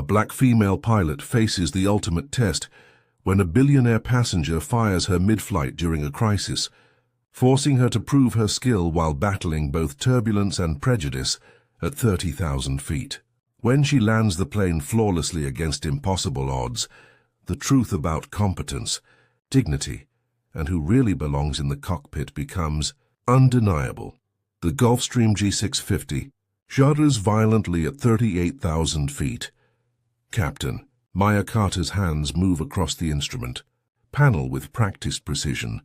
A black female pilot faces the ultimate test when a billionaire passenger fires her mid-flight during a crisis, forcing her to prove her skill while battling both turbulence and prejudice at 30,000 feet. When she lands the plane flawlessly against impossible odds, the truth about competence, dignity, and who really belongs in the cockpit becomes undeniable. The Gulfstream G650 shudders violently at 38,000 feet. Captain, Maya Carter's hands move across the instrument panel with practiced precision,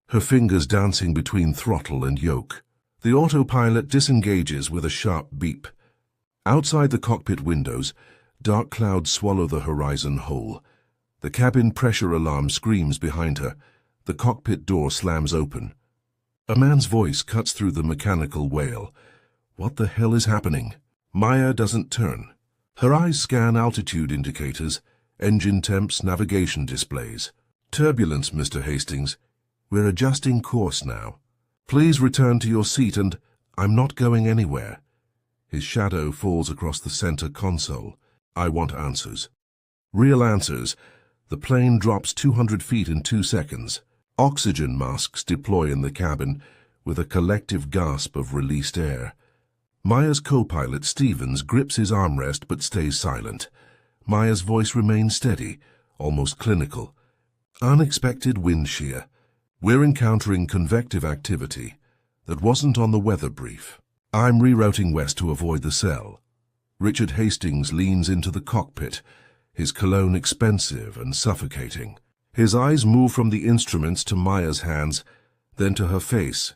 her fingers dancing between throttle and yoke. The autopilot disengages with a sharp beep. Outside the cockpit windows, dark clouds swallow the horizon whole. The cabin pressure alarm screams behind her. The cockpit door slams open. A man's voice cuts through the mechanical wail. What the hell is happening? Maya doesn't turn. Her eyes scan altitude indicators, engine temps, navigation displays. Turbulence, Mr. Hastings. We're adjusting course now. Please return to your seat and I'm not going anywhere. His shadow falls across the center console. I want answers. Real answers. The plane drops 200 feet in 2 seconds. Oxygen masks deploy in the cabin with a collective gasp of released air. Maya's co-pilot, Stevens, grips his armrest but stays silent. Maya's voice remains steady, almost clinical. Unexpected wind shear. We're encountering convective activity that wasn't on the weather brief. I'm rerouting west to avoid the cell. Richard Hastings leans into the cockpit, his cologne expensive and suffocating. His eyes move from the instruments to Maya's hands, then to her face.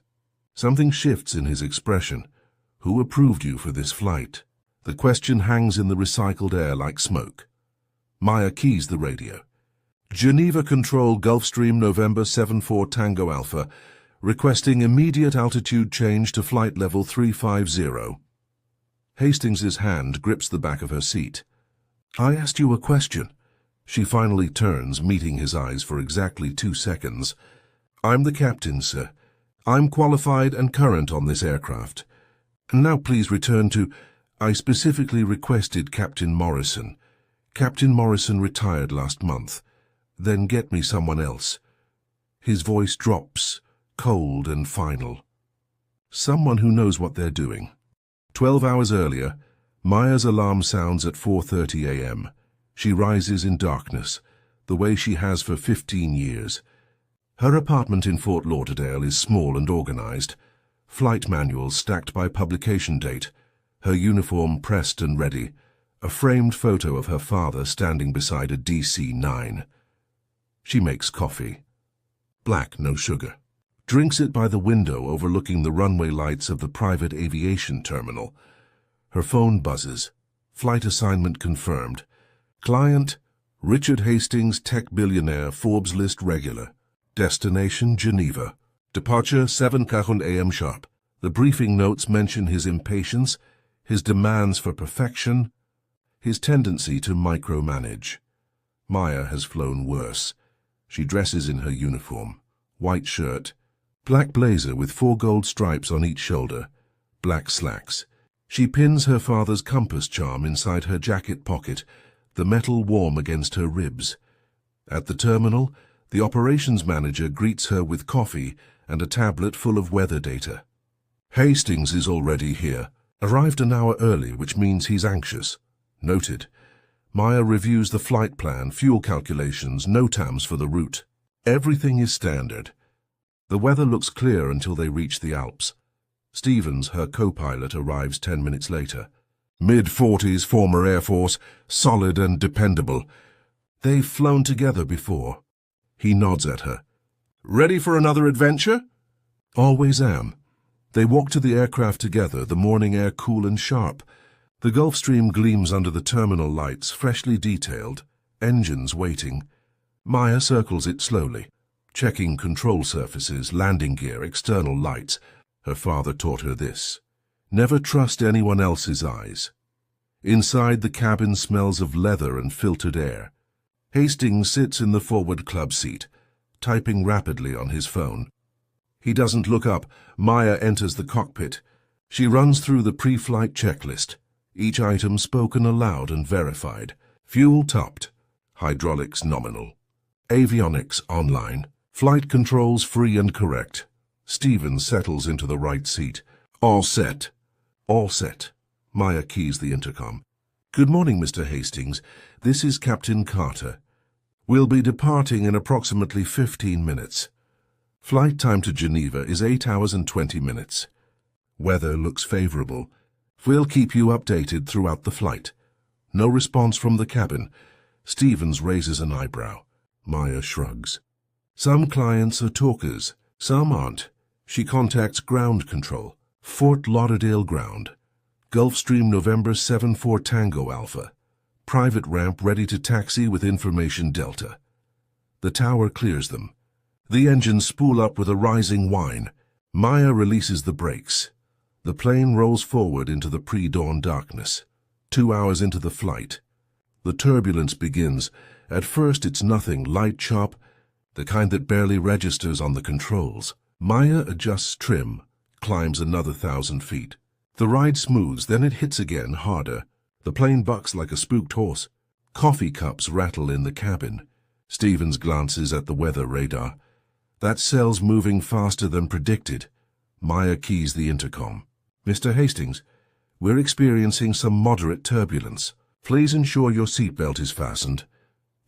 Something shifts in his expression. Who approved you for this flight? The question hangs in the recycled air like smoke. Maya keys the radio. Geneva Control, Gulfstream, November 74 Tango Alpha, requesting immediate altitude change to flight level 350. Hastings's hand grips the back of her seat. I asked you a question. She finally turns, meeting his eyes for exactly 2 seconds. I'm the captain, sir. I'm qualified and current on this aircraft. Now please return to... I specifically requested Captain Morrison. Captain Morrison retired last month. Then get me someone else. His voice drops, cold and final. Someone who knows what they're doing. 12 hours earlier, Maya's alarm sounds at 4:30 a.m. She rises in darkness, the way she has for 15 years. Her apartment in Fort Lauderdale is small and organized. Flight manuals stacked by publication date, her uniform pressed and ready, a framed photo of her father standing beside a DC-9. She makes coffee. Black, no sugar. Drinks it by the window overlooking the runway lights of the private aviation terminal. Her phone buzzes. Flight assignment confirmed. Client, Richard Hastings, tech billionaire, Forbes list regular. Destination, Geneva. Departure 7:00 a.m. sharp. The briefing notes mention his impatience, his demands for perfection, his tendency to micromanage. Maya has flown worse. She dresses in her uniform. White shirt, black blazer with 4 gold stripes on each shoulder, black slacks. She pins her father's compass charm inside her jacket pocket, the metal warm against her ribs. At the terminal, the operations manager greets her with coffee and a tablet full of weather data. Hastings is already here. Arrived an hour early, which means he's anxious. Noted. Maya reviews the flight plan, fuel calculations, NOTAMs for the route. Everything is standard. The weather looks clear until they reach the Alps. Stevens, her co-pilot, arrives 10 minutes later. Mid-40s, former Air Force, solid and dependable. They've flown together before. He nods at her. Ready for another adventure? Always am. They walk to the aircraft together, the morning air cool and sharp. The Gulfstream gleams under the terminal lights, freshly detailed, engines waiting. Maya circles it slowly, checking control surfaces, landing gear, external lights. Her father taught her this. Never trust anyone else's eyes. Inside, the cabin smells of leather and filtered air. Hastings sits in the forward club seat, typing rapidly on his phone. He doesn't look up. Maya enters the cockpit. She runs through the pre-flight checklist. Each item spoken aloud and verified. Fuel topped. Hydraulics nominal. Avionics online. Flight controls free and correct. Stevens settles into the right seat. All set. All set. Maya keys the intercom. Good morning, Mr. Hastings. This is Captain Carter. We'll be departing in approximately 15 minutes. Flight time to Geneva is 8 hours and 20 minutes. Weather looks favorable. We'll keep you updated throughout the flight. No response from the cabin. Stevens raises an eyebrow. Maya shrugs. Some clients are talkers, some aren't. She contacts ground control. Fort Lauderdale ground. Gulfstream November 74 Tango Alpha. Private ramp ready to taxi with information Delta. The tower clears them. The engines spool up with a rising whine. Maya releases the brakes. The plane rolls forward into the pre-dawn darkness. 2 hours into the flight. The turbulence begins. At first it's nothing, light chop, the kind that barely registers on the controls. Maya adjusts trim, climbs another 1,000 feet. The ride smooths, then it hits again, harder. The plane bucks like a spooked horse. Coffee cups rattle in the cabin. Stevens glances at the weather radar. That cell's moving faster than predicted. Maya keys the intercom. Mr. Hastings, we're experiencing some moderate turbulence. Please ensure your seatbelt is fastened.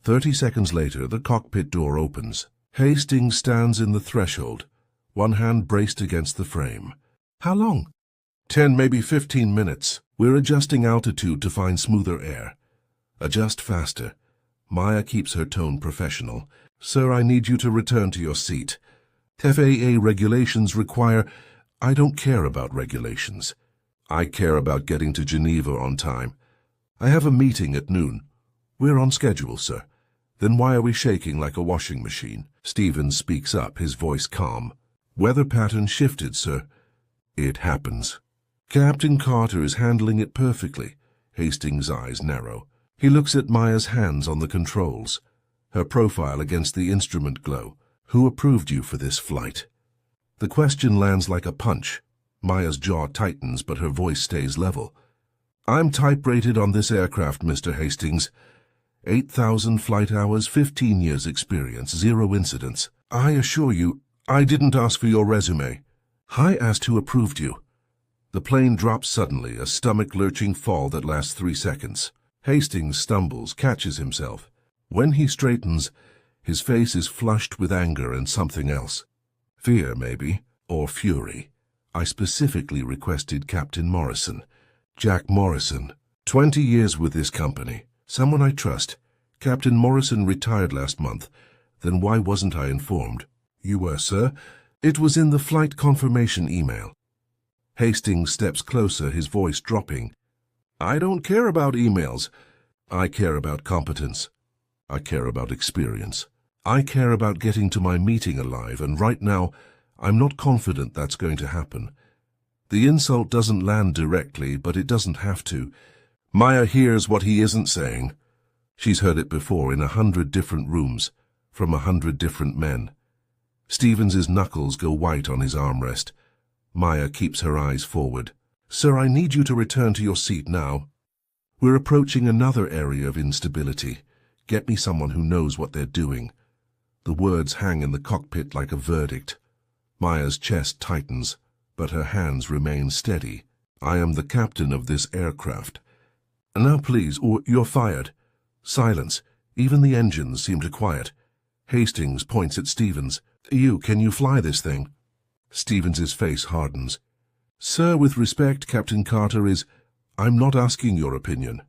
30 seconds later, the cockpit door opens. Hastings stands in the threshold, one hand braced against the frame. How long? 10, maybe 15 minutes. We're adjusting altitude to find smoother air. Adjust faster. Maya keeps her tone professional. Sir, I need you to return to your seat. FAA regulations require... I don't care about regulations. I care about getting to Geneva on time. I have a meeting at noon. We're on schedule, sir. Then why are we shaking like a washing machine? Stevens speaks up, his voice calm. Weather pattern shifted, sir. It happens. Captain Carter is handling it perfectly. Hastings' eyes narrow. He looks at Maya's hands on the controls. Her profile against the instrument glow. Who approved you for this flight? The question lands like a punch. Maya's jaw tightens, but her voice stays level. I'm type-rated on this aircraft, Mr. Hastings. 8,000 flight hours, 15 years experience, 0 incidents. I assure you, I didn't ask for your resume. I asked who approved you. The plane drops suddenly, a stomach-lurching fall that lasts 3 seconds. Hastings stumbles, catches himself. When he straightens, his face is flushed with anger and something else. Fear, maybe, or fury. I specifically requested Captain Morrison. Jack Morrison. 20 years with this company. Someone I trust. Captain Morrison retired last month. Then why wasn't I informed? You were, sir. It was in the flight confirmation email. Hastings steps closer, his voice dropping. I don't care about emails. I care about competence. I care about experience. I care about getting to my meeting alive, and right now, I'm not confident that's going to happen. The insult doesn't land directly, but it doesn't have to. Maya hears what he isn't saying. She's heard it before in 100 different rooms, from 100 different men. Stevens's knuckles go white on his armrest. Maya keeps her eyes forward. Sir, I need you to return to your seat now. We're approaching another area of instability. Get me someone who knows what they're doing. The words hang in the cockpit like a verdict. Maya's chest tightens, but her hands remain steady. I am the captain of this aircraft. Now please, or you're fired. Silence. Even the engines seem to quiet. Hastings points at Stevens. Can you fly this thing? Stevens's face hardens. Sir, with respect, Captain Carter I'm not asking your opinion.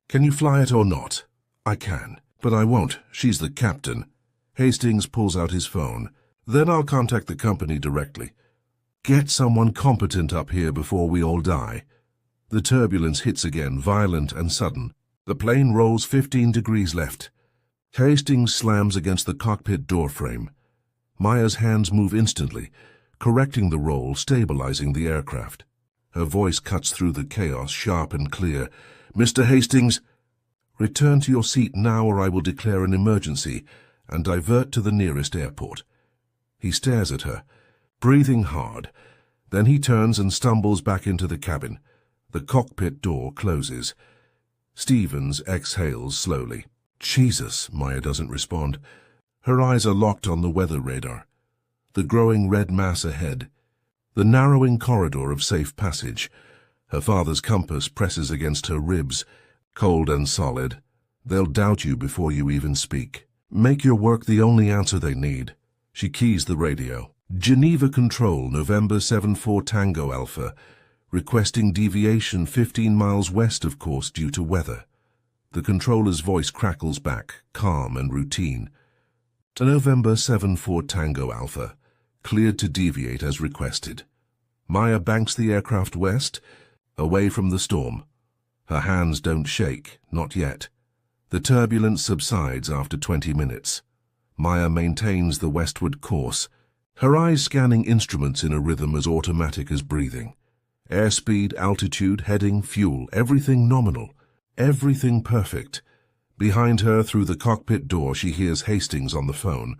Can you fly it or not? I can, but I won't. She's the captain. Hastings pulls out his phone. Then I'll contact the company directly. Get someone competent up here before we all die. The turbulence hits again, violent and sudden. The plane rolls 15 degrees left. Hastings slams against the cockpit doorframe. Maya's hands move instantly, correcting the roll, stabilizing the aircraft. Her voice cuts through the chaos, sharp and clear. Mr. Hastings, return to your seat now or I will declare an emergency and divert to the nearest airport. He stares at her, breathing hard. Then he turns and stumbles back into the cabin. The cockpit door closes. Stevens exhales slowly. Jesus, Maya doesn't respond. Her eyes are locked on the weather radar. The growing red mass ahead. The narrowing corridor of safe passage. Her father's compass presses against her ribs, cold and solid. They'll doubt you before you even speak. Make your work the only answer they need. She keys the radio. Geneva Control, November 74 Tango Alpha. Requesting deviation 15 miles west of course due to weather. The controller's voice crackles back, calm and routine. November 74 Tango Alpha. Cleared to deviate as requested. Maya banks the aircraft west, away from the storm. Her hands don't shake, not yet. The turbulence subsides after 20 minutes. Maya maintains the westward course, her eyes scanning instruments in a rhythm as automatic as breathing. Airspeed, altitude, heading, fuel, everything nominal, everything perfect. Behind her, through the cockpit door, she hears Hastings on the phone.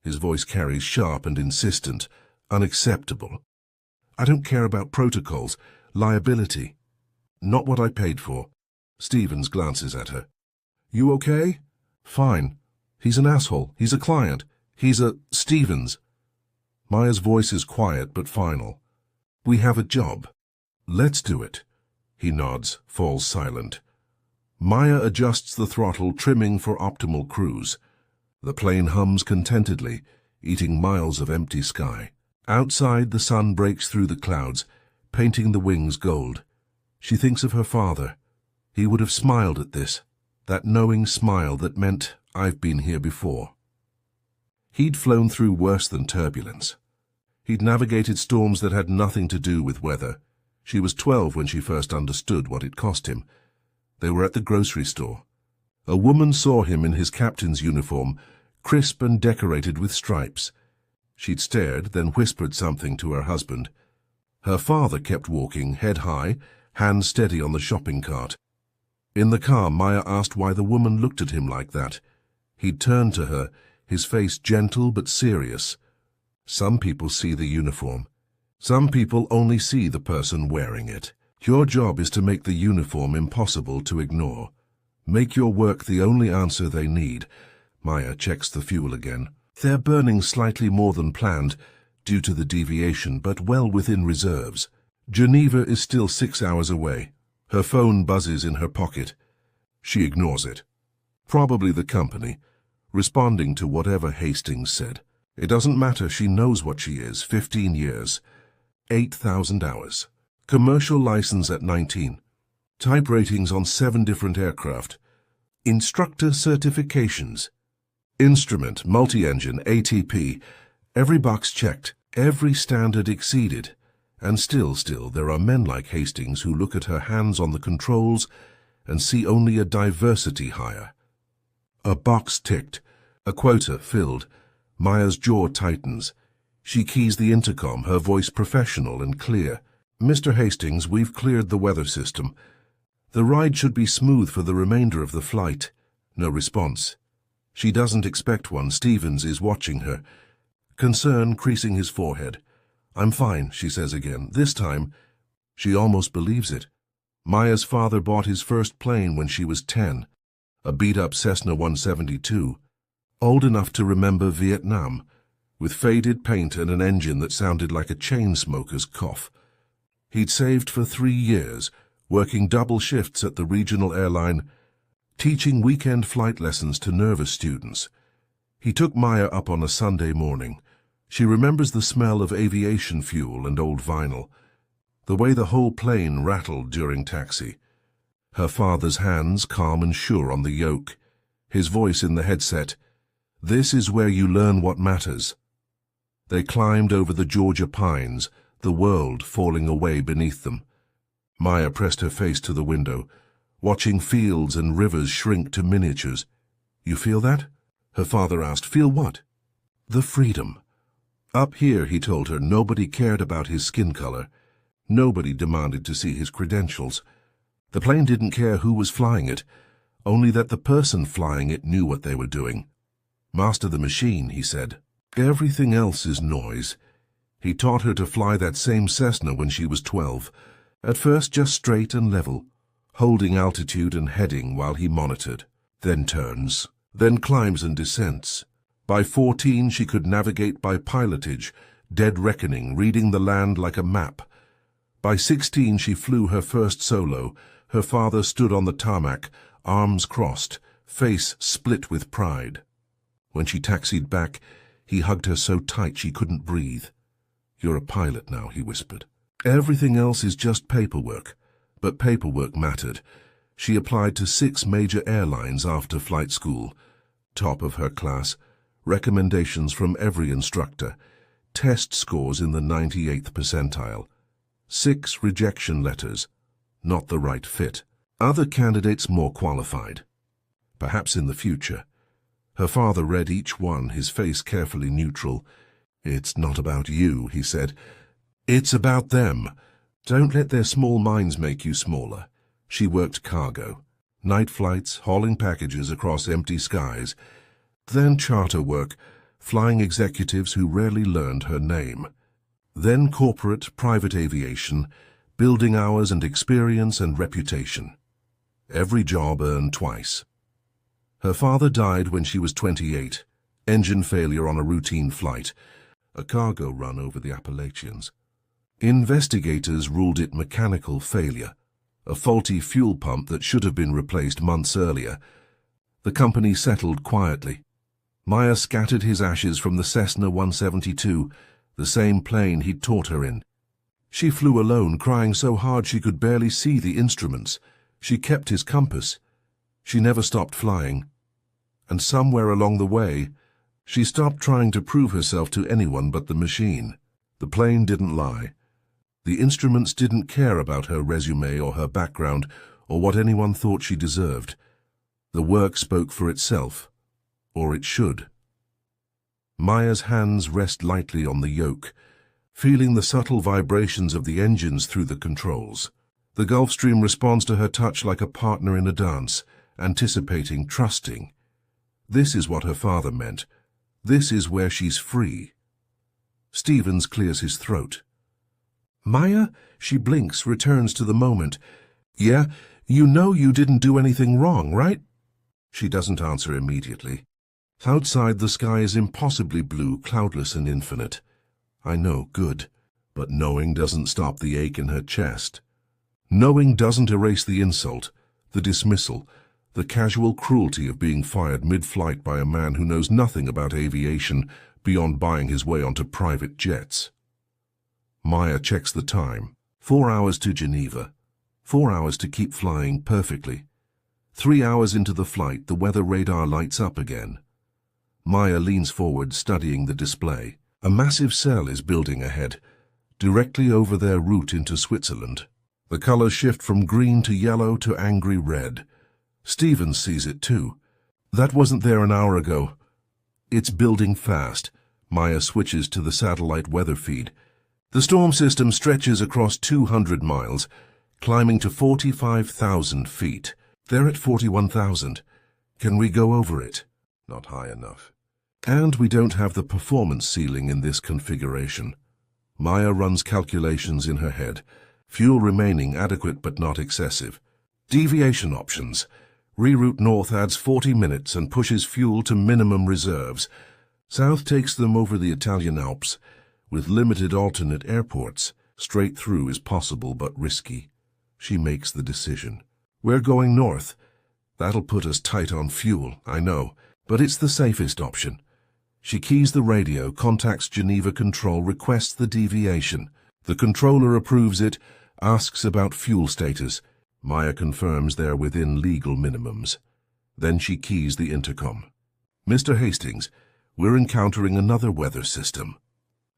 His voice carries sharp and insistent, unacceptable. I don't care about protocols, liability. Not what I paid for. Stevens glances at her. You okay? Fine. He's an asshole. He's a client. He's a... Stevens. Maya's voice is quiet but final. We have a job. Let's do it. He nods, falls silent. Maya adjusts the throttle, trimming for optimal cruise. The plane hums contentedly, eating miles of empty sky. Outside, the sun breaks through the clouds, painting the wings gold. She thinks of her father. He would have smiled at this, that knowing smile that meant, I've been here before. He'd flown through worse than turbulence. He'd navigated storms that had nothing to do with weather. She was 12 when she first understood what it cost him. They were at the grocery store. A woman saw him in his captain's uniform, crisp and decorated with stripes. She'd stared, then whispered something to her husband. Her father kept walking, head high, hands steady on the shopping cart. In the car, Maya asked why the woman looked at him like that. He'd turned to her, his face gentle but serious. Some people see the uniform. Some people only see the person wearing it. Your job is to make the uniform impossible to ignore. Make your work the only answer they need. Maya checks the fuel again. They're burning slightly more than planned, due to the deviation, but well within reserves. Geneva is still 6 hours away. Her phone buzzes in her pocket. She ignores it. Probably the company, responding to whatever Hastings said. It doesn't matter, she knows what she is. 15 years. 8,000 hours. Commercial license at 19. Type ratings on 7 different aircraft. Instructor certifications. Instrument, multi-engine, ATP. Every box checked. Every standard exceeded. And still, there are men like Hastings who look at her hands on the controls and see only a diversity hire. A box ticked. A quota filled. Maya's jaw tightens. She keys the intercom, her voice professional and clear. Mr. Hastings, we've cleared the weather system. The ride should be smooth for the remainder of the flight. No response. She doesn't expect one. Stevens is watching her. Concern creasing his forehead. I'm fine, she says again. This time, she almost believes it. Maya's father bought his first plane when she was 10. A beat-up Cessna 172. Old enough to remember Vietnam, with faded paint and an engine that sounded like a chain smoker's cough. He'd saved for 3 years, working double shifts at the regional airline, teaching weekend flight lessons to nervous students. He took Maya up on a Sunday morning. She remembers the smell of aviation fuel and old vinyl, the way the whole plane rattled during taxi. Her father's hands calm and sure on the yoke, his voice in the headset, "This is where you learn what matters." They climbed over the Georgia pines, the world falling away beneath them. Maya pressed her face to the window, watching fields and rivers shrink to miniatures. "You feel that?" her father asked. "Feel what?" "The freedom." Up here, he told her, nobody cared about his skin color. Nobody demanded to see his credentials. The plane didn't care who was flying it, only that the person flying it knew what they were doing. "Master the machine," he said. Everything else is noise. He taught her to fly that same Cessna when she was 12, At first just straight and level, holding altitude and heading while he monitored, then turns, then climbs and descents. By 14 she could navigate by pilotage, dead reckoning, reading the land like a map. By 16 she flew her first solo. Her father stood on the tarmac, arms crossed, face split with pride. When she taxied back, he hugged her so tight she couldn't breathe. "You're a pilot now," he whispered. "Everything else is just paperwork." But paperwork mattered. She applied to 6 major airlines after flight school. Top of her class, recommendations from every instructor, test scores in the 98th percentile. 6 rejection letters. Not the right fit. Other candidates more qualified. Perhaps in the future. Her father read each one, his face carefully neutral. "It's not about you," he said. "It's about them. Don't let their small minds make you smaller." She worked cargo, night flights, hauling packages across empty skies, then charter work, flying executives who rarely learned her name. Then corporate, private aviation, building hours and experience and reputation. Every job earned twice. Her father died when she was 28, engine failure on a routine flight, a cargo run over the Appalachians. Investigators ruled it mechanical failure, a faulty fuel pump that should have been replaced months earlier. The company settled quietly. Maya scattered his ashes from the Cessna 172, the same plane he'd taught her in. She flew alone, crying so hard she could barely see the instruments. She kept his compass. She never stopped flying. And somewhere along the way, she stopped trying to prove herself to anyone but the machine. The plane didn't lie. The instruments didn't care about her resume or her background or what anyone thought she deserved. The work spoke for itself, or it should. Maya's hands rest lightly on the yoke, feeling the subtle vibrations of the engines through the controls. The Gulfstream responds to her touch like a partner in a dance, anticipating, trusting. This is what her father meant. This is where she's free. Stevens clears his throat. "Maya?" She blinks, returns to the moment. "Yeah, you know you didn't do anything wrong, right?" She doesn't answer immediately. Outside, the sky is impossibly blue, cloudless and infinite. I know, good. But knowing doesn't stop the ache in her chest. Knowing doesn't erase the insult, the dismissal, the casual cruelty of being fired mid-flight by a man who knows nothing about aviation beyond buying his way onto private jets. Maya checks the time. 4 hours to Geneva. 4 hours to keep flying perfectly. 3 hours into the flight, the weather radar lights up again. Maya leans forward, studying the display. A massive cell is building ahead, directly over their route into Switzerland. The colors shift from green to yellow to angry red. Stevens sees it too. That wasn't there an hour ago. It's building fast. Maya switches to the satellite weather feed. The storm system stretches across 200 miles, climbing to 45,000 feet. They're at 41,000. Can we go over it? Not high enough. And we don't have the performance ceiling in this configuration. Maya runs calculations in her head. Fuel remaining adequate but not excessive. Deviation options. Reroute north adds 40 minutes and pushes fuel to minimum reserves. South takes them over the Italian Alps. With limited alternate airports, straight through is possible but risky. She makes the decision. We're going north. That'll put us tight on fuel, I know, but it's the safest option. She keys the radio, contacts Geneva Control, requests the deviation. The controller approves it, asks about fuel status. Maya confirms they're within legal minimums. Then she keys the intercom. "Mr. Hastings, we're encountering another weather system.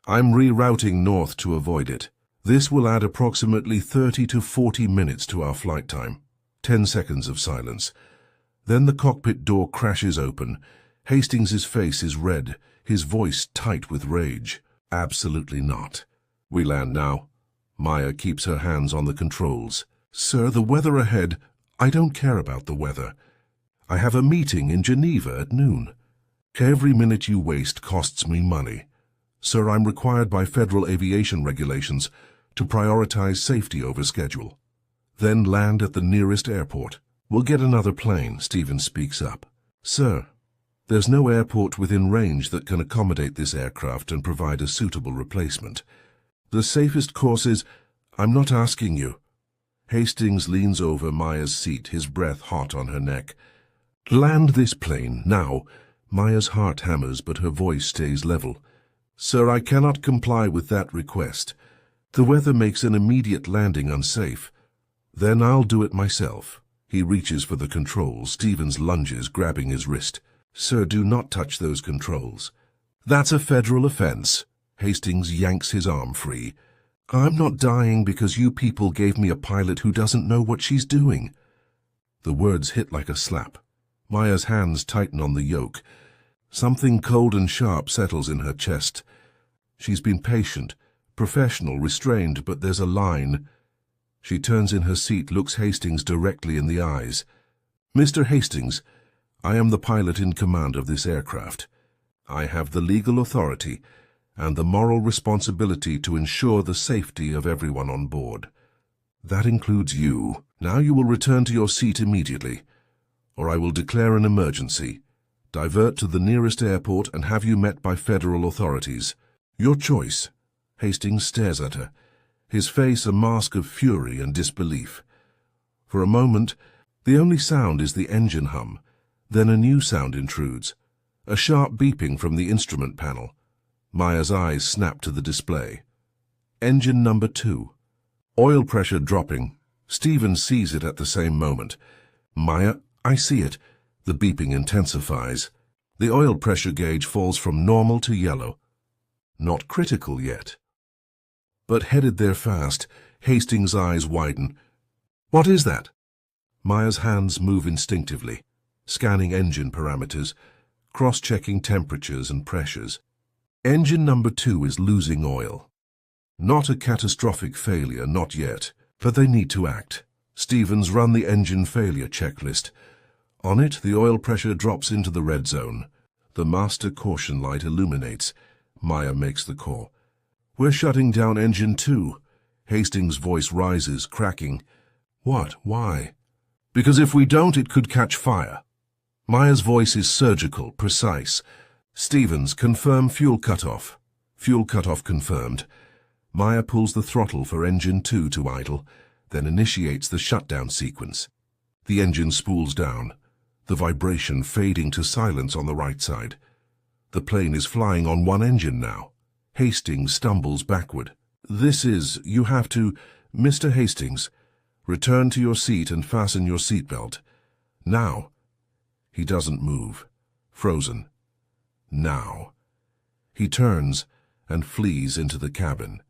I'm rerouting north to avoid it. This will add approximately 30 to 40 minutes to our flight time." 10 seconds of silence. Then the cockpit door crashes open. Hastings's face is red, his voice tight with rage. "Absolutely not. We land now." Maya keeps her hands on the controls. "Sir, the weather ahead. I don't care about the weather. I have a meeting in Geneva at noon. Every minute you waste costs me money. Sir, I'm required by federal aviation regulations to prioritize safety over schedule. Then land at the nearest airport. We'll get another plane, Stevens speaks up. Sir, there's no airport within range that can accommodate this aircraft and provide a suitable replacement. The safest course is... I'm not asking you. Hastings leans over Maya's seat, his breath hot on her neck. Land this plane, now. Maya's heart hammers, but her voice stays level. Sir, I cannot comply with that request. The weather makes an immediate landing unsafe. Then I'll do it myself. He reaches for the controls. Stevens lunges, grabbing his wrist. Sir, do not touch those controls. That's a federal offense. Hastings yanks his arm free. I'm not dying because you people gave me a pilot who doesn't know what she's doing. The words hit like a slap. Maya's hands tighten on the yoke. Something cold and sharp settles in her chest. She's been patient, professional, restrained, but there's a line. She turns in her seat, looks Hastings directly in the eyes. Mr. Hastings, I am the pilot in command of this aircraft. I have the legal authority and the moral responsibility to ensure the safety of everyone on board. That includes you. Now you will return to your seat immediately, or I will declare an emergency, divert to the nearest airport, and have you met by federal authorities. Your choice. Hastings stares at her, his face a mask of fury and disbelief. For a moment, the only sound is the engine hum. Then a new sound intrudes, a sharp beeping from the instrument panel. Maya's eyes snap to the display. Engine number 2. Oil pressure dropping. Stevens sees it at the same moment. Maya, I see it. The beeping intensifies. The oil pressure gauge falls from normal to yellow. Not critical yet. But headed there fast, Hastings' eyes widen. What is that? Maya's hands move instinctively, scanning engine parameters, cross-checking temperatures and pressures. Engine number 2 is losing oil. Not a catastrophic failure, not yet, but they need to act. Stevens run the engine failure checklist. On it, the oil pressure drops into the red zone. The master caution light illuminates. Maya makes the call. We're shutting down engine 2. Hastings' voice rises, cracking. What? Why? Because if we don't, it could catch fire. Maya's voice is surgical, precise. Stevens, confirm fuel cutoff. Fuel cutoff confirmed. Maya pulls the throttle for engine 2 to idle, then initiates the shutdown sequence. The engine spools down, the vibration fading to silence on the right side. The plane is flying on one engine now. Hastings stumbles backward. You have to... Mr. Hastings, return to your seat and fasten your seatbelt. Now. He doesn't move. Frozen. Now. He turns and flees into the cabin.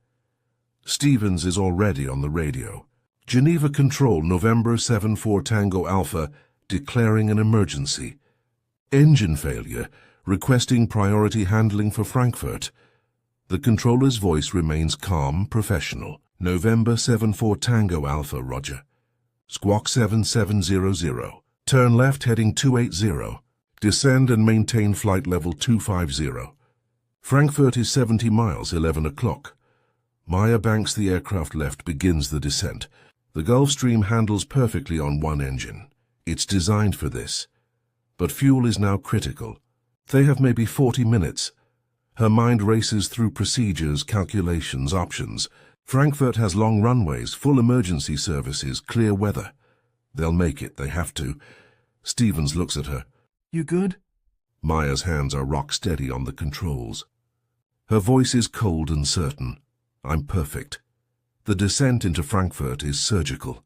Stevens is already on the radio. Geneva Control, November 74 Tango Alpha, declaring an emergency. Engine failure, requesting priority handling for Frankfurt. The controller's voice remains calm, professional. November 74 Tango Alpha, roger. Squawk 7700. Turn left heading 280. Descend and maintain flight level 250. Frankfurt is 70 miles, 11 o'clock. Maya banks the aircraft left, begins the descent. The Gulfstream handles perfectly on one engine. It's designed for this. But fuel is now critical. They have maybe 40 minutes. Her mind races through procedures, calculations, options. Frankfurt has long runways, full emergency services, clear weather. They'll make it, they have to. Stevens looks at her. You good? Maya's hands are rock steady on the controls. Her voice is cold and certain. I'm perfect. The descent into Frankfurt is surgical.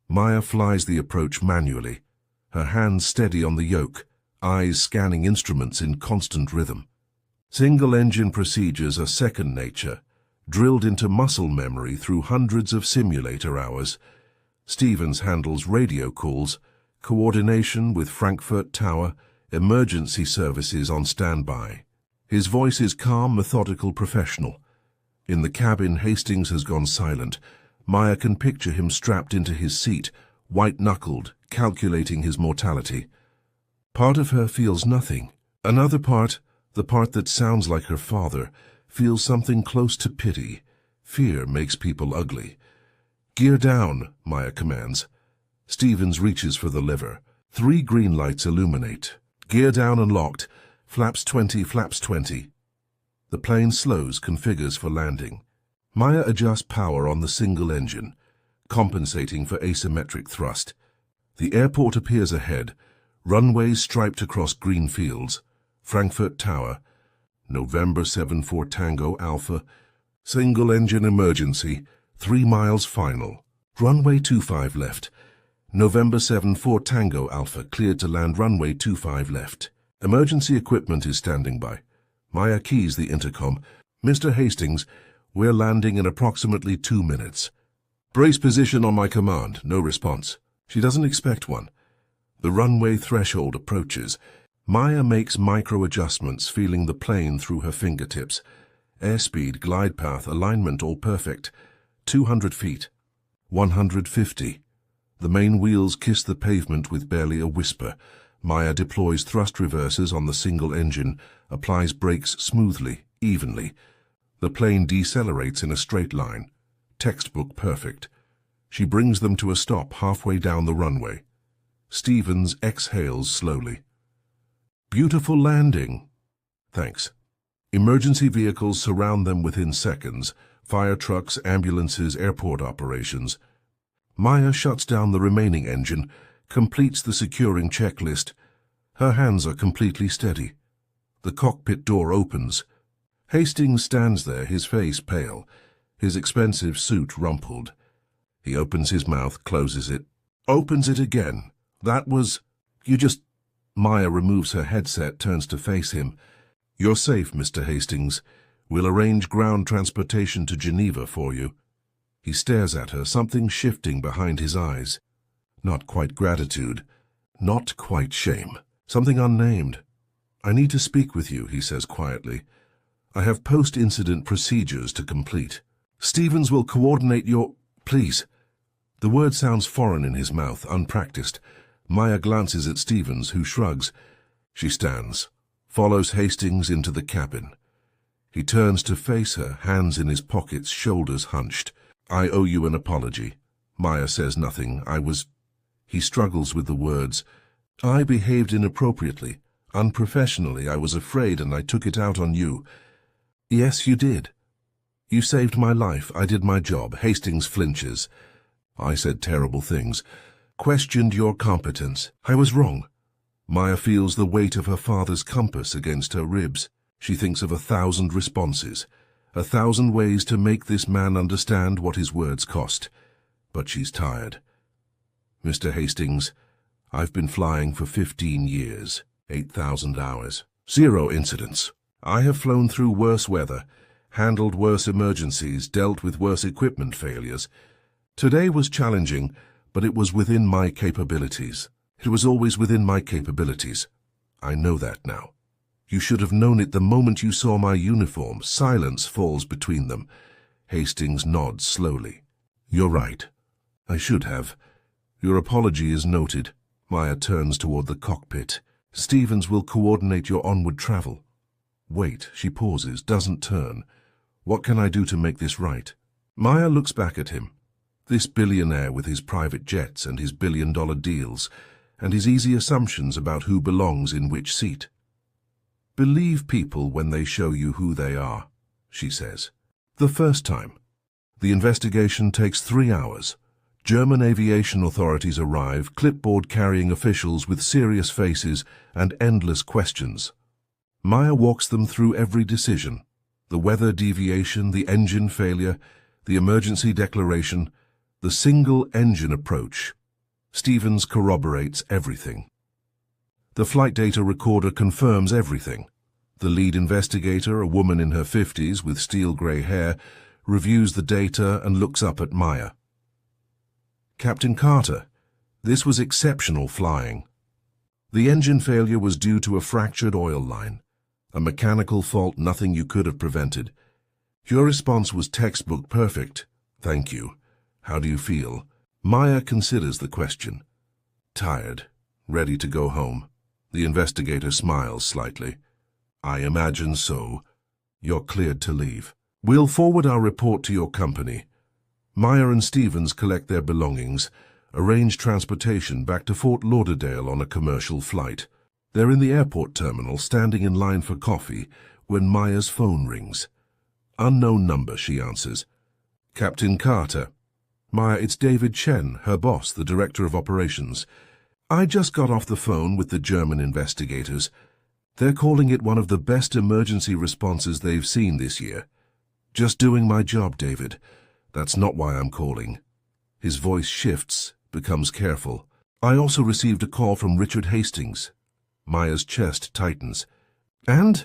Maya flies the approach manually, her hands steady on the yoke, eyes scanning instruments in constant rhythm. Single-engine procedures are second nature, drilled into muscle memory through hundreds of simulator hours. Stevens handles radio calls, coordination with Frankfurt Tower, emergency services on standby. His voice is calm, methodical, professional. In the cabin, Hastings has gone silent. Maya can picture him strapped into his seat, white-knuckled, calculating his mortality. Part of her feels nothing. Another part, the part that sounds like her father, feels something close to pity, Fear makes people ugly. Gear down, Maya commands. Stevens reaches for the lever. 3 green lights illuminate. Gear down and locked. Flaps 20, flaps 20. The plane slows, configures for landing. Maya adjusts power on the single engine, compensating for asymmetric thrust. The airport appears ahead, runways striped across green fields. Frankfurt Tower, November 74 Tango Alpha, single engine emergency, 3 miles final. Runway 25 left. November 74 Tango Alpha, cleared to land runway 25 left. Emergency equipment is standing by. Maya keys the intercom. Mr. Hastings, we're landing in approximately 2 minutes. Brace position on my command. No response. She doesn't expect one. The runway threshold approaches. Maya makes micro-adjustments, feeling the plane through her fingertips. Airspeed, glide path, alignment all perfect. 200 feet. 150. The main wheels kiss the pavement with barely a whisper. Maya deploys thrust reversers on the single engine, applies brakes smoothly, evenly. The plane decelerates in a straight line. Textbook perfect. She brings them to a stop halfway down the runway. Stevens exhales slowly. Beautiful landing. Thanks. Emergency vehicles surround them within seconds. Fire trucks, ambulances, airport operations. Maya shuts down the remaining engine, completes the securing checklist. Her hands are completely steady. The cockpit door opens. Hastings stands there, his face pale, his expensive suit rumpled. He opens his mouth, closes it, opens it again. That was... You just... Maya removes her headset, turns to face him. You're safe, Mr. Hastings. We'll arrange ground transportation to Geneva for you. He stares at her, something shifting behind his eyes. Not quite gratitude. Not quite shame. Something unnamed. I need to speak with you, he says quietly. I have post-incident procedures to complete. Stevens will coordinate your... Please. The word sounds foreign in his mouth, unpracticed. Maya glances at Stevens, who shrugs. She stands, follows Hastings into the cabin. He turns to face her, hands in his pockets, shoulders hunched. I owe you an apology. Maya says nothing. He struggles with the words. I behaved inappropriately. Unprofessionally. I was afraid and I took it out on you. Yes, you did. You saved my life. I did my job. Hastings flinches. I said terrible things. Questioned your competence. I was wrong. Maya feels the weight of her father's compass against her ribs. She thinks of 1,000 responses, 1,000 ways to make this man understand what his words cost. But she's tired. Mr. Hastings, I've been flying for 15 years, 8,000 hours. 0 incidents. I have flown through worse weather, handled worse emergencies, dealt with worse equipment failures. Today was challenging, but it was within my capabilities. It was always within my capabilities. I know that now. You should have known it the moment you saw my uniform. Silence falls between them. Hastings nods slowly. You're right. I should have. Your apology is noted. Maya turns toward the cockpit. Stevens will coordinate your onward travel. Wait, she pauses, doesn't turn. What can I do to make this right? Maya looks back at him. This billionaire with his private jets and his billion-dollar deals, and his easy assumptions about who belongs in which seat. Believe people when they show you who they are, she says. The first time. The investigation takes 3 hours. German aviation authorities arrive, clipboard-carrying officials with serious faces and endless questions. Maya walks them through every decision. The weather deviation, the engine failure, the emergency declaration, the single-engine approach. Stevens corroborates everything. The flight data recorder confirms everything. The lead investigator, a woman in her 50s with steel-grey hair, reviews the data and looks up at Maya. Captain Carter, this was exceptional flying. The engine failure was due to a fractured oil line. A mechanical fault, nothing you could have prevented. Your response was textbook perfect. Thank you. How do you feel? Maya considers the question. Tired. Ready to go home. The investigator smiles slightly. I imagine so. You're cleared to leave. We'll forward our report to your company. Maya and Stevens collect their belongings, arrange transportation back to Fort Lauderdale on a commercial flight. They're in the airport terminal, standing in line for coffee, when Maya's phone rings. Unknown number, she answers. Captain Carter. Maya, it's David Chen, her boss, the director of operations. I just got off the phone with the German investigators. They're calling it one of the best emergency responses they've seen this year. Just doing my job, David. That's not why I'm calling. His voice shifts, becomes careful. I also received a call from Richard Hastings. Maya's chest tightens. And?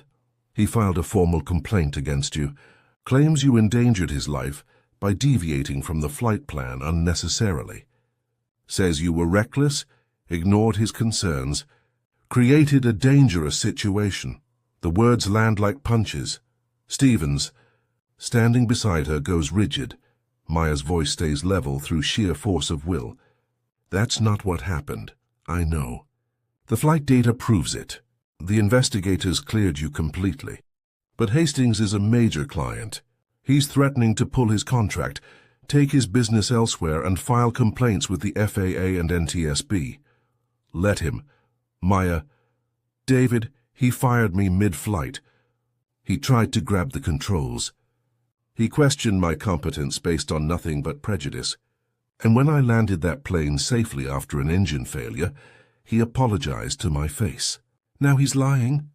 He filed a formal complaint against you. Claims you endangered his life by deviating from the flight plan unnecessarily. Says you were reckless, ignored his concerns, created a dangerous situation. The words land like punches. Stevens, standing beside her, goes rigid. Maya's voice stays level through sheer force of will. That's not what happened. I know. The flight data proves it. The investigators cleared you completely. But Hastings is a major client. He's threatening to pull his contract, take his business elsewhere, and file complaints with the FAA and NTSB. Let him. Maya. David, he fired me mid-flight. He tried to grab the controls. He questioned my competence based on nothing but prejudice. And when I landed that plane safely after an engine failure, he apologized to my face. Now he's lying.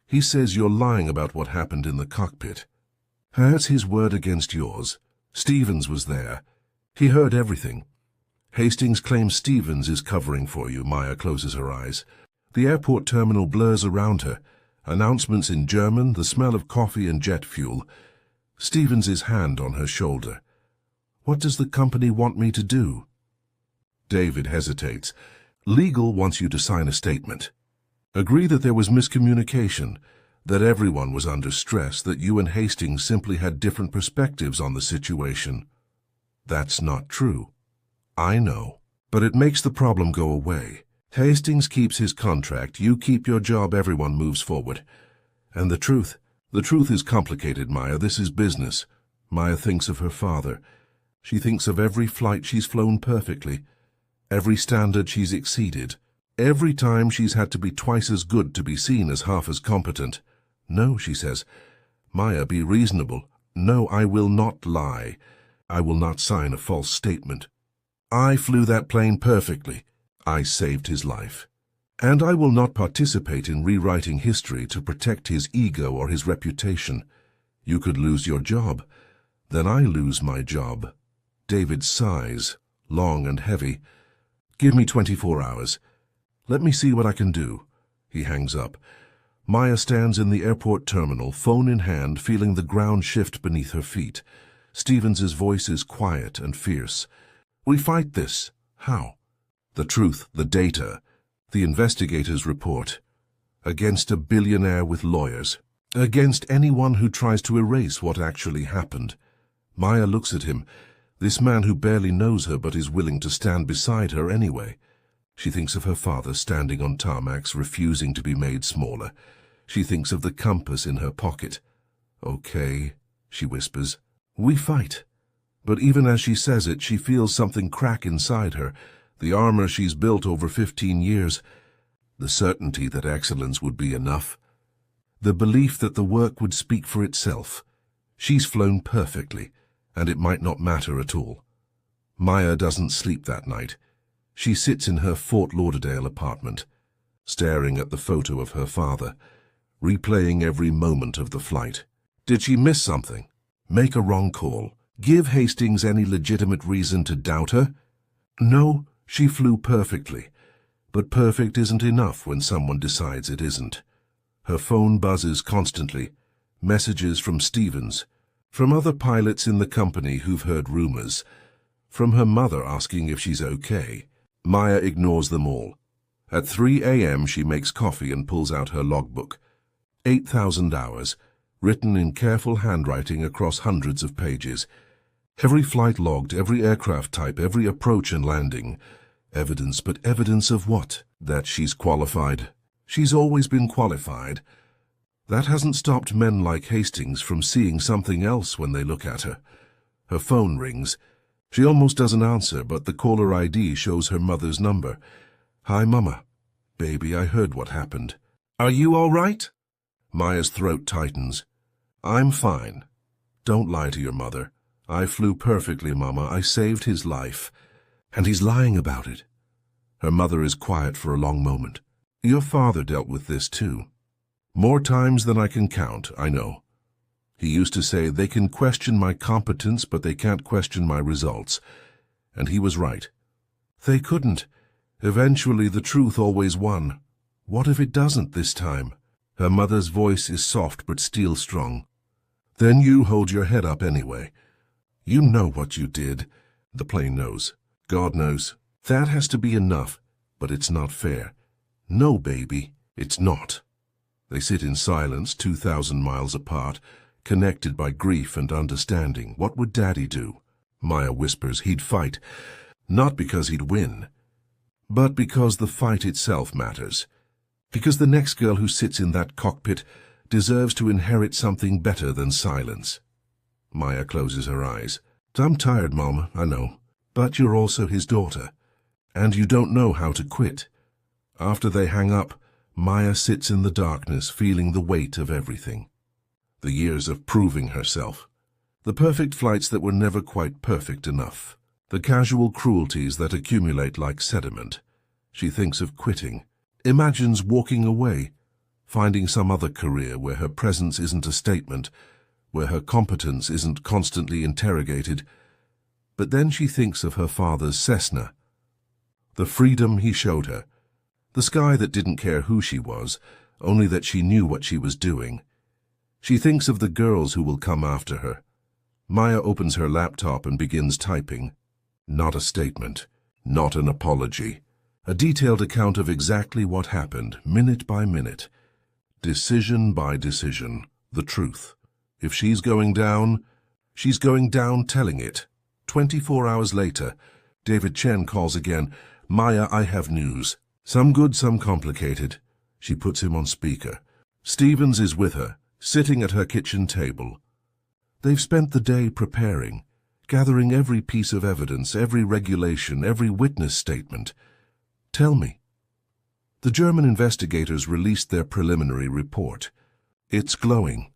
He says you're lying about what happened in the cockpit. That's his word against yours. Stevens was there. He heard everything. Hastings claims Stevens is covering for you. Maya closes her eyes. The airport terminal blurs around her. Announcements in German, the smell of coffee and jet fuel. Stevens' hand on her shoulder. What does the company want me to do? David hesitates. Legal wants you to sign a statement. Agree that there was miscommunication, that everyone was under stress, that you and Hastings simply had different perspectives on the situation. That's not true. I know. But it makes the problem go away. Hastings keeps his contract, you keep your job, everyone moves forward. And the truth is complicated, Maya. This is business. Maya thinks of her father. She thinks of every flight she's flown perfectly, every standard she's exceeded, every time she's had to be twice as good to be seen as half as competent. No, she says. Maya, be reasonable. No, I will not lie. I will not sign a false statement. I flew that plane perfectly. I saved his life. And I will not participate in rewriting history to protect his ego or his reputation. You could lose your job. Then I lose my job. David sighs, long and heavy. Give me 24 hours. Let me see what I can do. He hangs up. Maya stands in the airport terminal, phone in hand, feeling the ground shift beneath her feet. Stevens' voice is quiet and fierce. We fight this. How? The truth, the data, the investigators' report. Against a billionaire with lawyers. Against anyone who tries to erase what actually happened. Maya looks at him, this man who barely knows her but is willing to stand beside her anyway. She thinks of her father standing on tarmacs, refusing to be made smaller. She thinks of the compass in her pocket. Okay, she whispers. We fight. But even as she says it, she feels something crack inside her, the armor she's built over 15 years, the certainty that excellence would be enough, the belief that the work would speak for itself. She's flown perfectly, and it might not matter at all. Maya doesn't sleep that night. She sits in her Fort Lauderdale apartment, staring at the photo of her father, replaying every moment of the flight. Did she miss something? Make a wrong call? Give Hastings any legitimate reason to doubt her? No, she flew perfectly. But perfect isn't enough when someone decides it isn't. Her phone buzzes constantly. Messages from Stevens, from other pilots in the company who've heard rumors, from her mother asking if she's okay. Maya ignores them all. At 3 a.m. she makes coffee and pulls out her logbook. 8,000 hours, written in careful handwriting across hundreds of pages. Every flight logged, every aircraft type, every approach and landing. Evidence, but evidence of what? That she's qualified. She's always been qualified. That hasn't stopped men like Hastings from seeing something else when they look at her. Her phone rings. She almost doesn't answer, but the caller ID shows her mother's number. "Hi, Mama. Baby, I heard what happened. Are you all right?" Maya's throat tightens. "I'm fine. Don't lie to your mother. I flew perfectly, Mama. I saved his life. And he's lying about it." Her mother is quiet for a long moment. "Your father dealt with this too. More times than I can count, I know. He used to say, they can question my competence, but they can't question my results. And he was right. They couldn't. Eventually, the truth always won. What if it doesn't this time?" Her mother's voice is soft but steel-strong. "Then you hold your head up anyway. You know what you did." The plane knows. God knows. That has to be enough, but it's not fair. "No, baby, it's not." They sit in silence, 2,000 miles apart, connected by grief and understanding. What would Daddy do? Maya whispers he'd fight, not because he'd win, but because the fight itself matters. Because the next girl who sits in that cockpit deserves to inherit something better than silence. Maya closes her eyes. "I'm tired, Mama, I know, but you're also his daughter, and you don't know how to quit." After they hang up, Maya sits in the darkness, feeling the weight of everything. The years of proving herself. The perfect flights that were never quite perfect enough. The casual cruelties that accumulate like sediment. She thinks of quitting. Imagines walking away, finding some other career where her presence isn't a statement, where her competence isn't constantly interrogated. But then she thinks of her father's Cessna. The freedom he showed her. The sky that didn't care who she was, only that she knew what she was doing. She thinks of the girls who will come after her. Maya opens her laptop and begins typing. Not a statement, not an apology. A detailed account of exactly what happened, minute by minute. Decision by decision, the truth. If she's going down, she's going down telling it. 24 hours later, David Chen calls again. "Maya, I have news. Some good, some complicated." She puts him on speaker. Stevens is with her, sitting at her kitchen table. They've spent the day preparing, gathering every piece of evidence, every regulation, every witness statement. "Tell me." The German investigators released their preliminary report. It's glowing.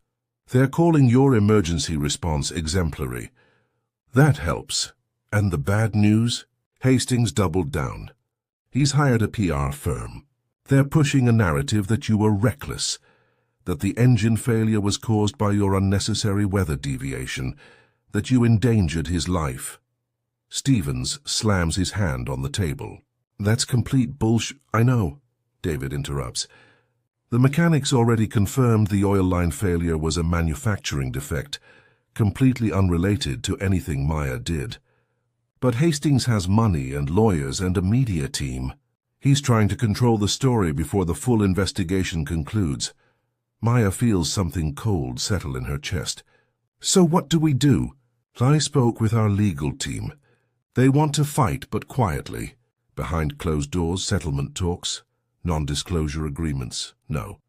They're calling your emergency response exemplary. That helps. And the bad news? Hastings doubled down. He's hired a PR firm. They're pushing a narrative that you were reckless, that the engine failure was caused by your unnecessary weather deviation, that you endangered his life. Stevens slams his hand on the table. "That's complete bullshit." "I know," David interrupts. "The mechanics already confirmed the oil line failure was a manufacturing defect, completely unrelated to anything Maya did. But Hastings has money and lawyers and a media team. He's trying to control the story before the full investigation concludes." Maya feels something cold settle in her chest. "So what do we do?" "I spoke with our legal team. They want to fight, but quietly. Behind closed doors, settlement talks, non-disclosure agreements. No."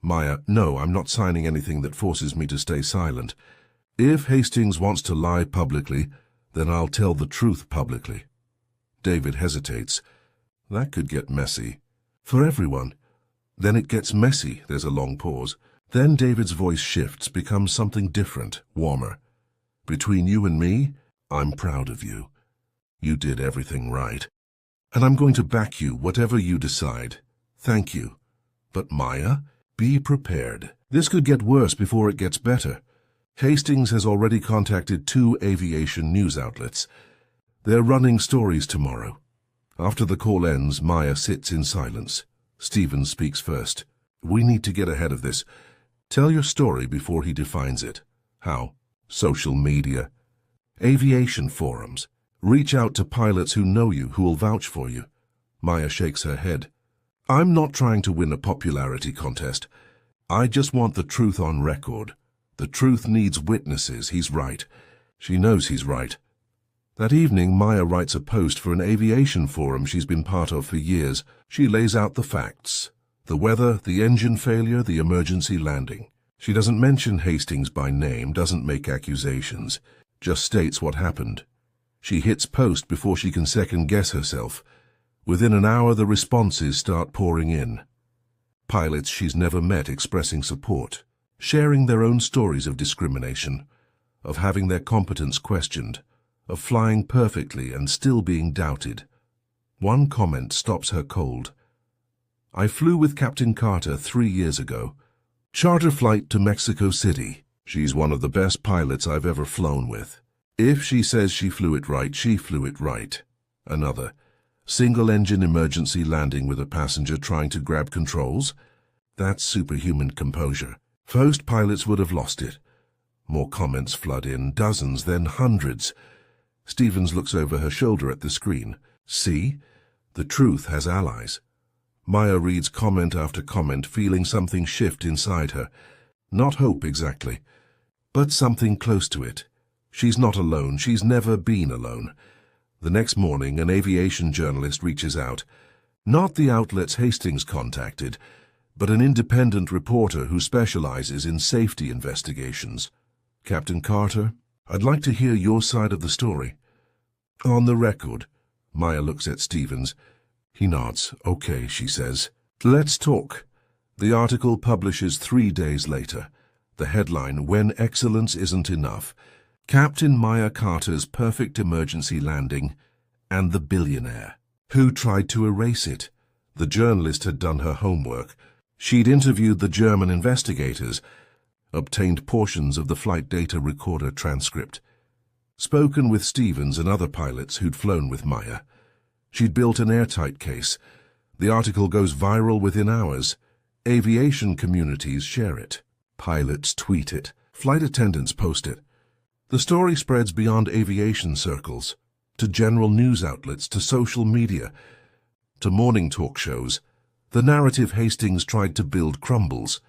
Maya, "No, I'm not signing anything that forces me to stay silent. If Hastings wants to lie publicly, then I'll tell the truth publicly." David hesitates. That could get messy. For everyone. Then it gets messy. There's a long pause. Then David's voice shifts, becomes something different, warmer. "Between you and me, I'm proud of you. You did everything right. And I'm going to back you, whatever you decide. Thank you. But Maya, be prepared. This could get worse before it gets better." Hastings has already contacted 2 aviation news outlets. They're running stories tomorrow. After the call ends, Maya sits in silence. Stevens speaks first. "We need to get ahead of this. Tell your story before he defines it." "How?" "Social media. Aviation forums. Reach out to pilots who know you, who will vouch for you." Maya shakes her head. "I'm not trying to win a popularity contest. I just want the truth on record. The truth needs witnesses. He's right." She knows he's right. That evening, Maya writes a post for an aviation forum she's been part of for years. She lays out the facts. The weather, the engine failure, the emergency landing. She doesn't mention Hastings by name, doesn't make accusations, just states what happened. She hits post before she can second-guess herself. Within an hour, the responses start pouring in. Pilots she's never met expressing support, sharing their own stories of discrimination, of having their competence questioned, of flying perfectly and still being doubted. One comment stops her cold. "I flew with Captain Carter 3 years ago. Charter flight to Mexico City. She's one of the best pilots I've ever flown with. If she says she flew it right, she flew it right." Another. "Single-engine emergency landing with a passenger trying to grab controls. That's superhuman composure. Most pilots would have lost it." More comments flood in, dozens, then hundreds. Stevens looks over her shoulder at the screen. "See? The truth has allies." Maya reads comment after comment, feeling something shift inside her. Not hope exactly, but something close to it. She's not alone. She's never been alone. The next morning, an aviation journalist reaches out. Not the outlets Hastings contacted, but an independent reporter who specializes in safety investigations. "Captain Carter, I'd like to hear your side of the story." "On the record." Maya looks at Stevens. He nods. "Okay," she says. "Let's talk." The article publishes 3 days later. The headline, "When Excellence Isn't Enough. Captain Maya Carter's Perfect Emergency Landing and the Billionaire. Who tried to erase it?" The journalist had done her homework. She'd interviewed the German investigators, obtained portions of the flight data recorder transcript, spoken with Stevens and other pilots who'd flown with Maya. She'd built an airtight case. The article goes viral within hours. Aviation communities share it. Pilots tweet it. Flight attendants post it. The story spreads beyond aviation circles, to general news outlets, to social media, to morning talk shows. The narrative Hastings tried to build crumbles.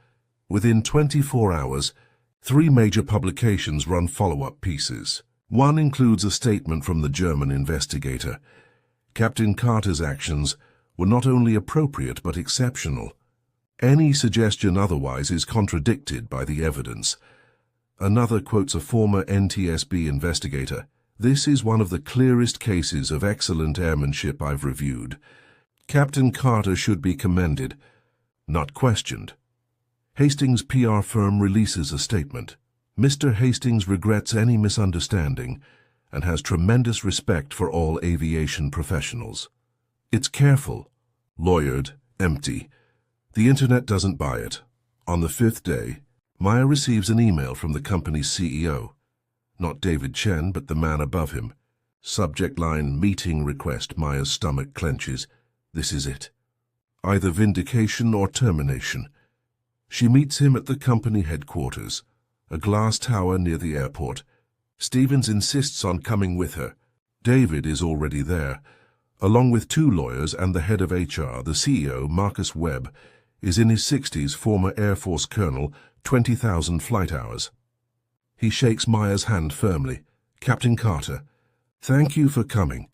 Within 24 hours, 3 major publications run follow-up pieces. One includes a statement from the German investigator. Captain Carter's actions were not only appropriate but exceptional. Any suggestion otherwise is contradicted by the evidence. Another quotes a former NTSB investigator. "This is one of the clearest cases of excellent airmanship I've reviewed. Captain Carter should be commended, not questioned." Hastings' PR firm releases a statement. "Mr. Hastings regrets any misunderstanding and has tremendous respect for all aviation professionals." It's careful, lawyered, empty. The internet doesn't buy it. On the 5th day, Maya receives an email from the company's CEO. Not David Chen, but the man above him. Subject line, "Meeting request." Maya's stomach clenches. This is it. Either vindication or termination. She meets him at the company headquarters, a glass tower near the airport. Stevens insists on coming with her. David is already there. Along with 2 lawyers and the head of HR, the CEO, Marcus Webb, is in his 60s, former Air Force colonel, 20,000 flight hours. He shakes Maya's hand firmly. "Captain Carter, thank you for coming."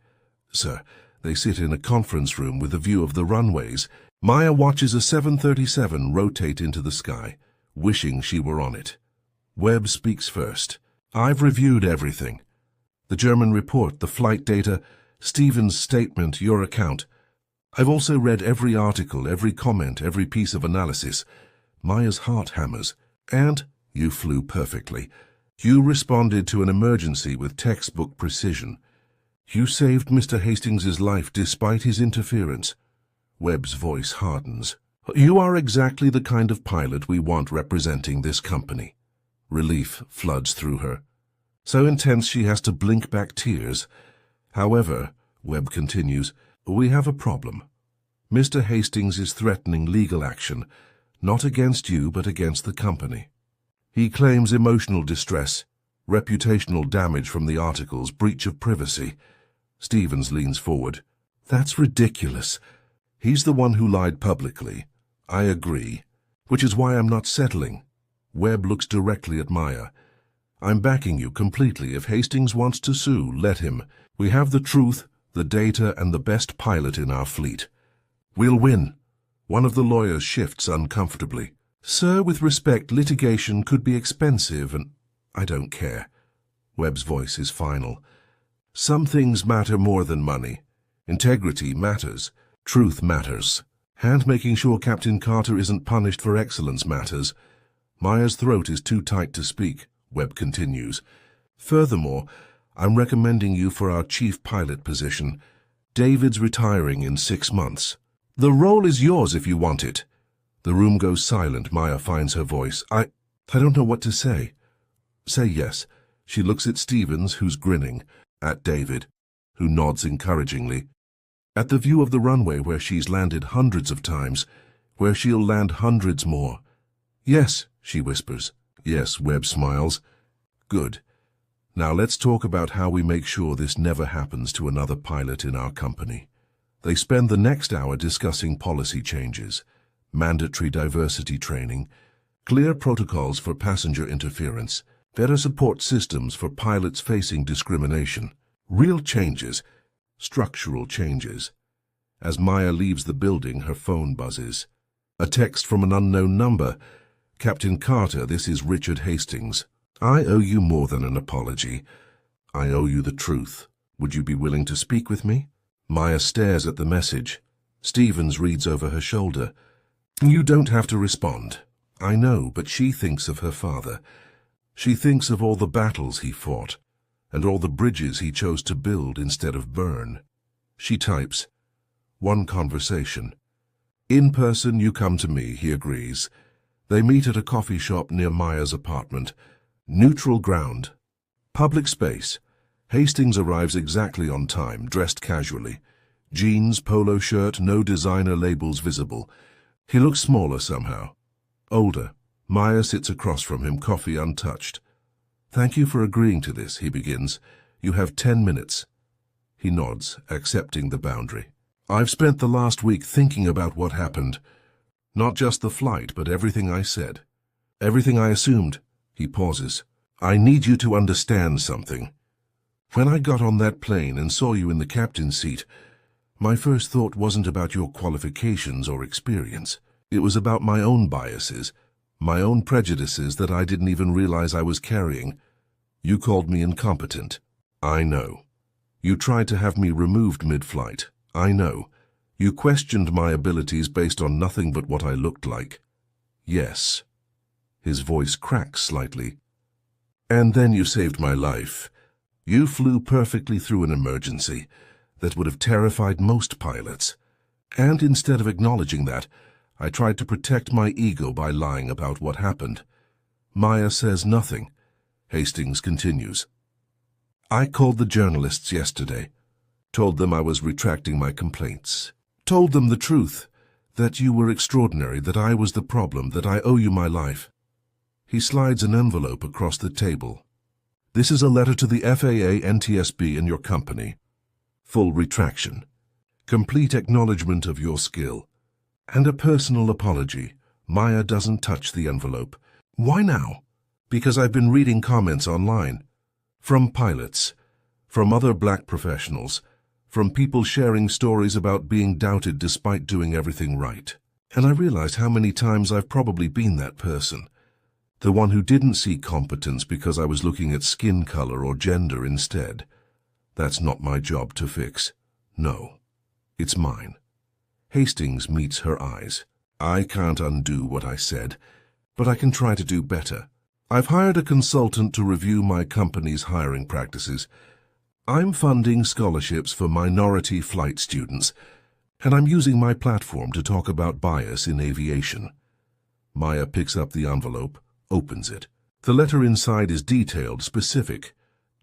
"Sir." They sit in a conference room with a view of the runways. Maya watches a 737 rotate into the sky, wishing she were on it. Webb speaks first. "I've reviewed everything. The German report, the flight data, Stevens' statement, your account. I've also read every article, every comment, every piece of analysis." Maya's heart hammers. "And you flew perfectly. You responded to an emergency with textbook precision. You saved Mr. Hastings' life despite his interference." Webb's voice hardens. "You are exactly the kind of pilot we want representing this company." Relief floods through her. So intense she has to blink back tears. "However," Webb continues, "we have a problem. Mr. Hastings is threatening legal action, not against you but against the company. He claims emotional distress, reputational damage from the articles, breach of privacy." Stevens leans forward. "That's ridiculous. He's the one who lied publicly." "I agree, which is why I'm not settling." Webb looks directly at Maya. "I'm backing you completely. If Hastings wants to sue, let him. We have the truth, the data, and the best pilot in our fleet. We'll win." One of the lawyers shifts uncomfortably. Sir, with respect, litigation could be expensive and... I don't care. Webb's voice is final. Some things matter more than money. Integrity matters. Truth matters. And making sure Captain Carter isn't punished for excellence matters. Maya's throat is too tight to speak, Webb continues. Furthermore, I'm recommending you for our chief pilot position. David's retiring in 6 months. The role is yours if you want it. The room goes silent. Maya finds her voice. I don't know what to say. Say yes. She looks at Stevens, who's grinning, at David, who nods encouragingly, at the view of the runway where she's landed hundreds of times, where she'll land hundreds more. Yes, she whispers. Yes, Webb smiles. Good. Now let's talk about how we make sure this never happens to another pilot in our company. They spend the next hour discussing policy changes, mandatory diversity training, clear protocols for passenger interference, better support systems for pilots facing discrimination. Real changes, structural changes. As Maya leaves the building, her phone buzzes. A text from an unknown number. Captain Carter, this is Richard Hastings. I owe you more than an apology. I owe you the truth. Would you be willing to speak with me? Maya stares at the message. Stevens reads over her shoulder. You don't have to respond. I know, but she thinks of her father. She thinks of all the battles he fought, and all the bridges he chose to build instead of burn. She types, one conversation. In person, you come to me, he agrees. They meet at a coffee shop near Maya's apartment. Neutral ground. Public space. Hastings arrives exactly on time, dressed casually. Jeans, polo shirt, no designer labels visible. He looks smaller somehow. Older. Maya sits across from him, coffee untouched. Thank you for agreeing to this, he begins. You have 10 minutes. He nods, accepting the boundary. I've spent the last week thinking about what happened. Not just the flight, but everything I said. Everything I assumed. He pauses. I need you to understand something. When I got on that plane and saw you in the captain's seat, my first thought wasn't about your qualifications or experience. It was about my own biases, my own prejudices that I didn't even realize I was carrying. You called me incompetent. I know. You tried to have me removed mid-flight. I know. You questioned my abilities based on nothing but what I looked like. Yes. His voice cracks slightly. And then you saved my life. You flew perfectly through an emergency that would have terrified most pilots. And instead of acknowledging that, I tried to protect my ego by lying about what happened. Maya says nothing. Hastings continues. I called the journalists yesterday, told them I was retracting my complaints, told them the truth, that you were extraordinary, that I was the problem, that I owe you my life. He slides an envelope across the table. This is a letter to the FAA, NTSB, and your company. Full retraction. Complete acknowledgement of your skill. And a personal apology. Maya doesn't touch the envelope. Why now? Because I've been reading comments online. From pilots. From other black professionals. From people sharing stories about being doubted despite doing everything right. And I realize how many times I've probably been that person. The one who didn't see competence because I was looking at skin color or gender instead. That's not my job to fix. No. It's mine. Hastings meets her eyes. I can't undo what I said, but I can try to do better. I've hired a consultant to review my company's hiring practices. I'm funding scholarships for minority flight students, and I'm using my platform to talk about bias in aviation. Maya picks up the envelope, opens it. The letter inside is detailed, specific,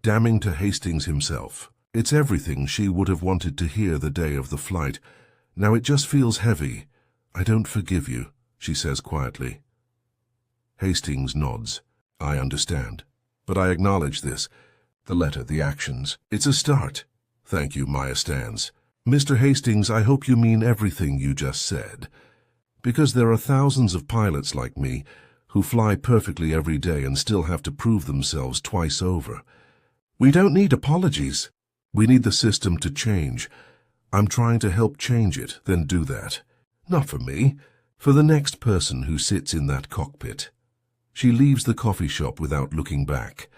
damning to Hastings himself. It's everything she would have wanted to hear the day of the flight. Now it just feels heavy. I don't forgive you, she says quietly. Hastings nods. I understand. But I acknowledge this. The letter, the actions. It's a start. Thank you, Maya stands. Mr. Hastings, I hope you mean everything you just said. Because there are thousands of pilots like me who fly perfectly every day and still have to prove themselves twice over. We don't need apologies. We need the system to change. I'm trying to help change it, then do that. Not for me, for the next person who sits in that cockpit. She leaves the coffee shop without looking back.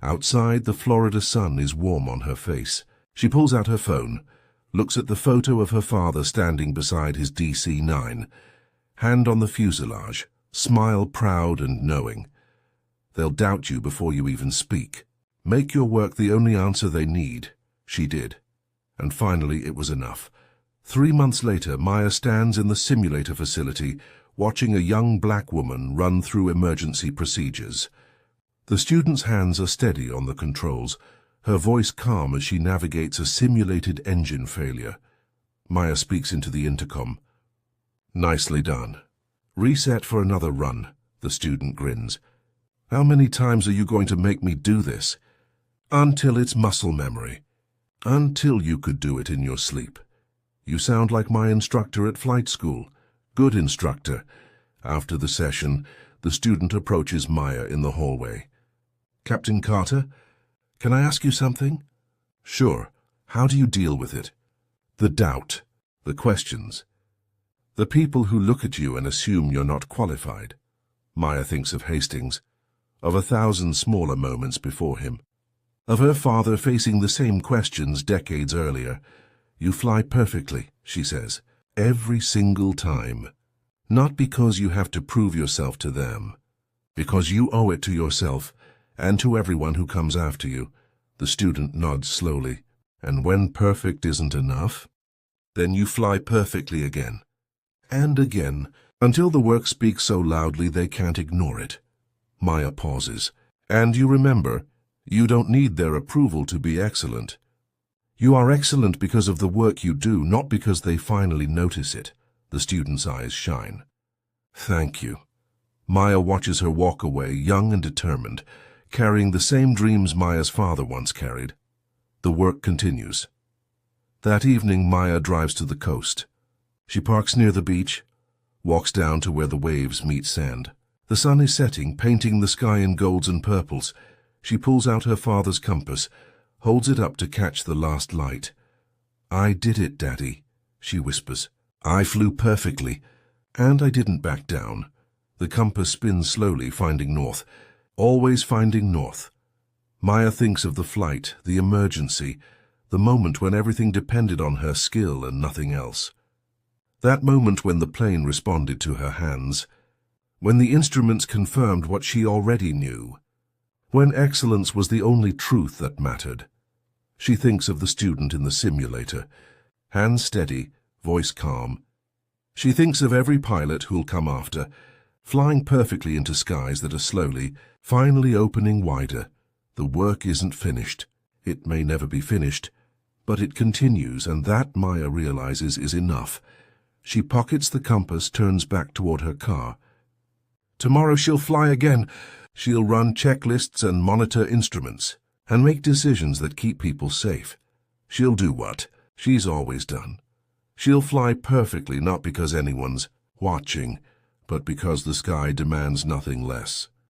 Outside, the Florida sun is warm on her face. She pulls out her phone, looks at the photo of her father standing beside his DC-9, hand on the fuselage, smile proud and knowing. They'll doubt you before you even speak. Make your work the only answer they need. She did. And finally, it was enough. 3 months later, Maya stands in the simulator facility, watching a young black woman run through emergency procedures. The student's hands are steady on the controls, her voice calm as she navigates a simulated engine failure. Maya speaks into the intercom. "Nicely done. Reset for another run," the student grins. "How many times are you going to make me do this?" "Until it's muscle memory. Until you could do it in your sleep. You sound like my instructor at flight school. Good instructor." After the session, the student approaches Maya in the hallway. "Captain Carter, can I ask you something?" "Sure. How do you deal with it?" "The doubt, the questions. The people who look at you and assume you're not qualified." Maya thinks of Hastings, of 1,000 smaller moments before him, of her father facing the same questions decades earlier. "You fly perfectly," she says, "every single time. Not because you have to prove yourself to them, because you owe it to yourself and to everyone who comes after you." The student nods slowly. "And when perfect isn't enough, then you fly perfectly again, and again, until the work speaks so loudly they can't ignore it." Maya pauses. "And you remember, you don't need their approval to be excellent. You are excellent because of the work you do, not because they finally notice it." The student's eyes shine. "Thank you." Maya watches her walk away, young and determined, carrying the same dreams Maya's father once carried. The work continues. That evening, Maya drives to the coast. She parks near the beach, walks down to where the waves meet sand. The sun is setting, painting the sky in golds and purples. She pulls out her father's compass, holds it up to catch the last light. "I did it, Daddy," she whispers. "I flew perfectly, and I didn't back down." The compass spins slowly, finding north, always finding north. Maya thinks of the flight, the emergency, the moment when everything depended on her skill and nothing else. That moment when the plane responded to her hands, when the instruments confirmed what she already knew, when excellence was the only truth that mattered. She thinks of the student in the simulator, hands steady, voice calm. She thinks of every pilot who'll come after, flying perfectly into skies that are slowly, finally opening wider. The work isn't finished. It may never be finished, but it continues, and that, Maya realizes, is enough. She pockets the compass, turns back toward her car. Tomorrow she'll fly again. She'll run checklists and monitor instruments, and make decisions that keep people safe. She'll do what she's always done. She'll fly perfectly, not because anyone's watching, but because the sky demands nothing less.